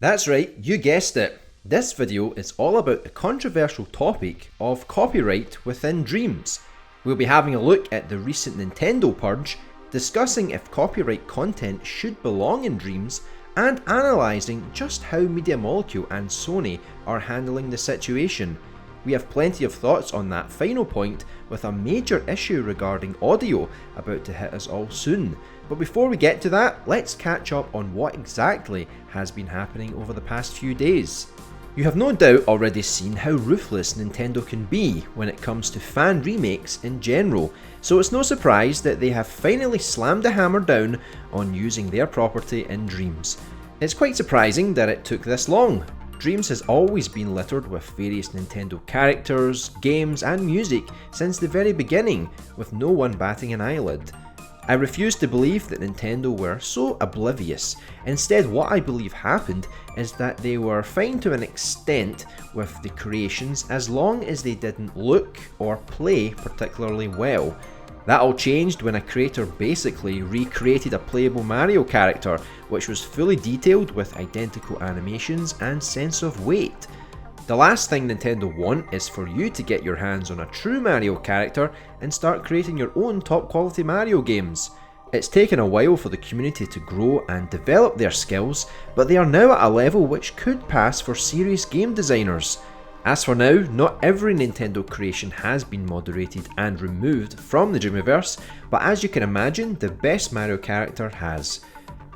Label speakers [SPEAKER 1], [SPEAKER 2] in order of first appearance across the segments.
[SPEAKER 1] That's right, you guessed it. This video is all about the controversial topic of copyright within Dreams. We'll be having a look at the recent Nintendo purge, discussing if copyright content should belong in Dreams, and analysing just how Media Molecule and Sony are handling the situation. We have plenty of thoughts on that final point, with a major issue regarding audio about to hit us all soon. But before we get to that, let's catch up on what exactly has been happening over the past few days. You have no doubt already seen how ruthless Nintendo can be when it comes to fan remakes in general, so it's no surprise that they have finally slammed the hammer down on using their property in Dreams. It's quite surprising that it took this long. Dreams has always been littered with various Nintendo characters, games and music since the very beginning, with no one batting an eyelid. I refuse to believe that Nintendo were so oblivious. Instead, what I believe happened is that they were fine to an extent with the creations as long as they didn't look or play particularly well. That all changed when a creator basically recreated a playable Mario character, which was fully detailed with identical animations and sense of weight. The last thing Nintendo want is for you to get your hands on a true Mario character and start creating your own top quality Mario games. It's taken a while for the community to grow and develop their skills, but they are now at a level which could pass for serious game designers. As for now, not every Nintendo creation has been moderated and removed from the Dreamiverse, but as you can imagine, the best Mario character has.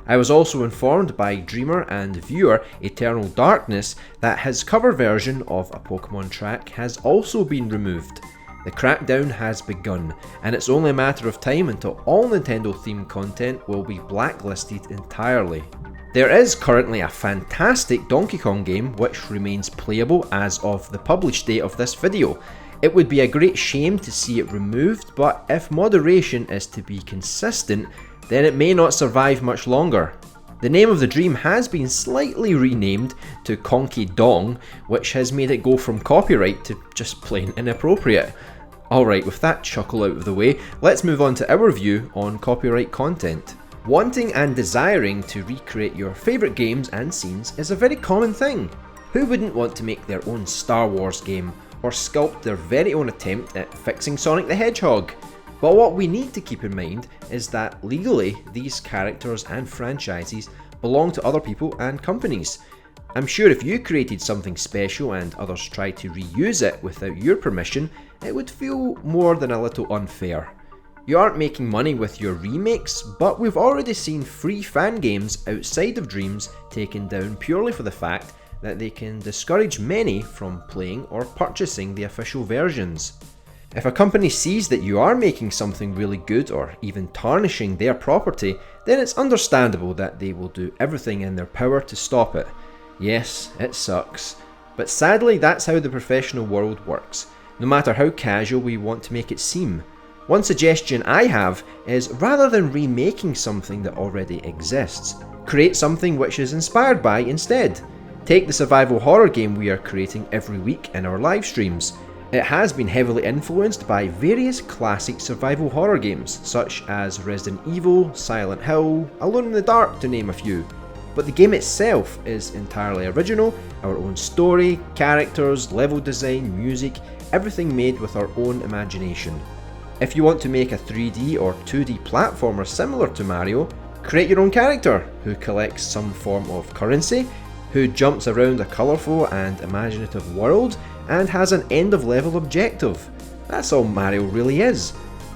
[SPEAKER 1] I was also informed by Dreamer and viewer Eternal Darkness that his cover version of a Pokemon track has also been removed. The crackdown has begun, and it's only a matter of time until all Nintendo themed content will be blacklisted entirely. There is currently a fantastic Donkey Kong game which remains playable as of the published date of this video. It would be a great shame to see it removed, but if moderation is to be consistent, then it may not survive much longer. The name of the dream has been slightly renamed to Conky Dong, which has made it go from copyright to just plain inappropriate. Alright, with that chuckle out of the way, let's move on to our view on copyright content. Wanting and desiring to recreate your favourite games and scenes is a very common thing. Who wouldn't want to make their own Star Wars game, or sculpt their very own attempt at fixing Sonic the Hedgehog? But what we need to keep in mind is that legally these characters and franchises belong to other people and companies. I'm sure if you created something special and others tried to reuse it without your permission, it would feel more than a little unfair. You aren't making money with your remakes, but we've already seen free fan games outside of Dreams taken down purely for the fact that they can discourage many from playing or purchasing the official versions. If a company sees that you are making something really good or even tarnishing their property, then it's understandable that they will do everything in their power to stop it. Yes, it sucks. But sadly, that's how the professional world works, no matter how casual we want to make it seem. One suggestion I have is, rather than remaking something that already exists, create something which is inspired by instead. Take the survival horror game we are creating every week in our live streams. It has been heavily influenced by various classic survival horror games, such as Resident Evil, Silent Hill, Alone in the Dark to name a few. But the game itself is entirely original, our own story, characters, level design, music, everything made with our own imagination. If you want to make a 3D or 2D platformer similar to Mario, create your own character who collects some form of currency, who jumps around a colourful and imaginative world, and has an end of level objective. That's all Mario really is.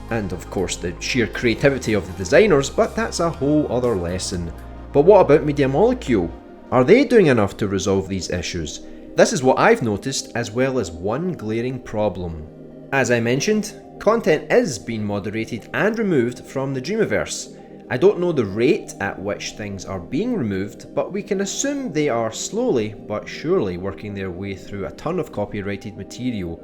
[SPEAKER 1] And of course the sheer creativity of the designers, but that's a whole other lesson. But what about Media Molecule? Are they doing enough to resolve these issues? This is what I've noticed, as well as one glaring problem. As I mentioned, content is being moderated and removed from the Dreamiverse. I don't know the rate at which things are being removed, but we can assume they are slowly but surely working their way through a ton of copyrighted material.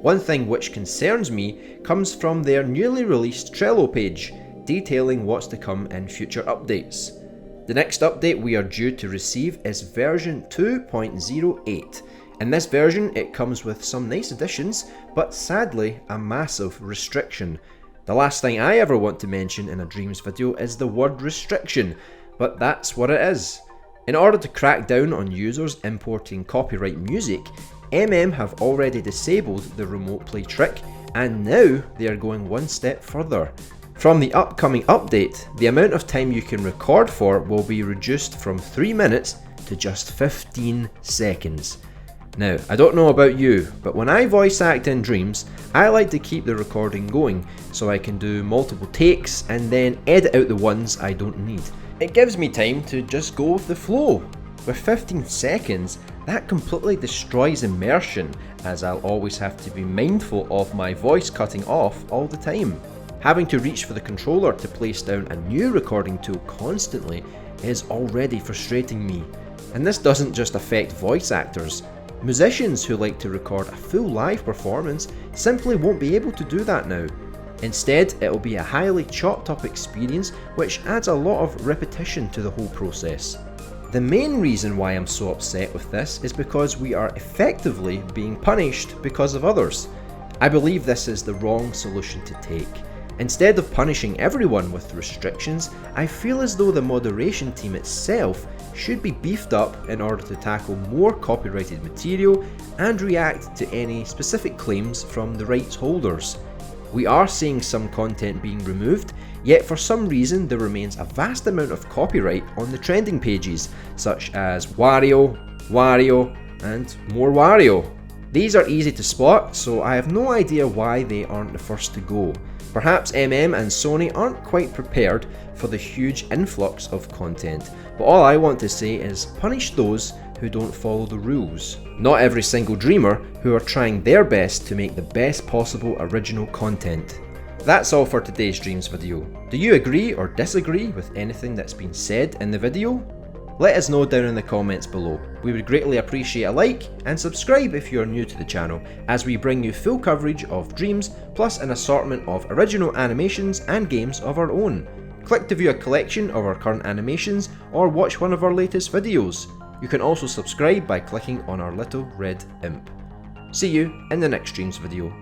[SPEAKER 1] One thing which concerns me comes from their newly released Trello page, detailing what's to come in future updates. The next update we are due to receive is version 2.08. In this version it comes with some nice additions, but sadly a massive restriction. The last thing I ever want to mention in a Dreams video is the word restriction, but that's what it is. In order to crack down on users importing copyright music, have already disabled the remote play trick, and now they are going one step further. From the upcoming update, the amount of time you can record for will be reduced from 3 minutes to just 15 seconds. Now, I don't know about you, but when I voice act in Dreams, I like to keep the recording going so I can do multiple takes and then edit out the ones I don't need. It gives me time to just go with the flow. With 15 seconds, that completely destroys immersion, as I'll always have to be mindful of my voice cutting off all the time. Having to reach for the controller to place down a new recording tool constantly is already frustrating me. And this doesn't just affect voice actors. Musicians who like to record a full live performance simply won't be able to do that now. Instead, it'll be a highly chopped up experience which adds a lot of repetition to the whole process. The main reason why I'm so upset with this is because we are effectively being punished because of others. I believe this is the wrong solution to take. Instead of punishing everyone with restrictions, I feel as though the moderation team itself should be beefed up in order to tackle more copyrighted material and react to any specific claims from the rights holders. We are seeing some content being removed, yet for some reason there remains a vast amount of copyright on the trending pages, such as Wario, and more Wario. These are easy to spot, so I have no idea why they aren't the first to go. Perhaps and Sony aren't quite prepared for the huge influx of content, but all I want to say is punish those who don't follow the rules. Not every single dreamer who are trying their best to make the best possible original content. That's all for today's Dreams video. Do you agree or disagree with anything that's been said in the video? Let us know down in the comments below. We would greatly appreciate a like and subscribe if you are new to the channel, as we bring you full coverage of Dreams plus an assortment of original animations and games of our own. Click to view a collection of our current animations or watch one of our latest videos. You can also subscribe by clicking on our little red imp. See you in the next Dreams video.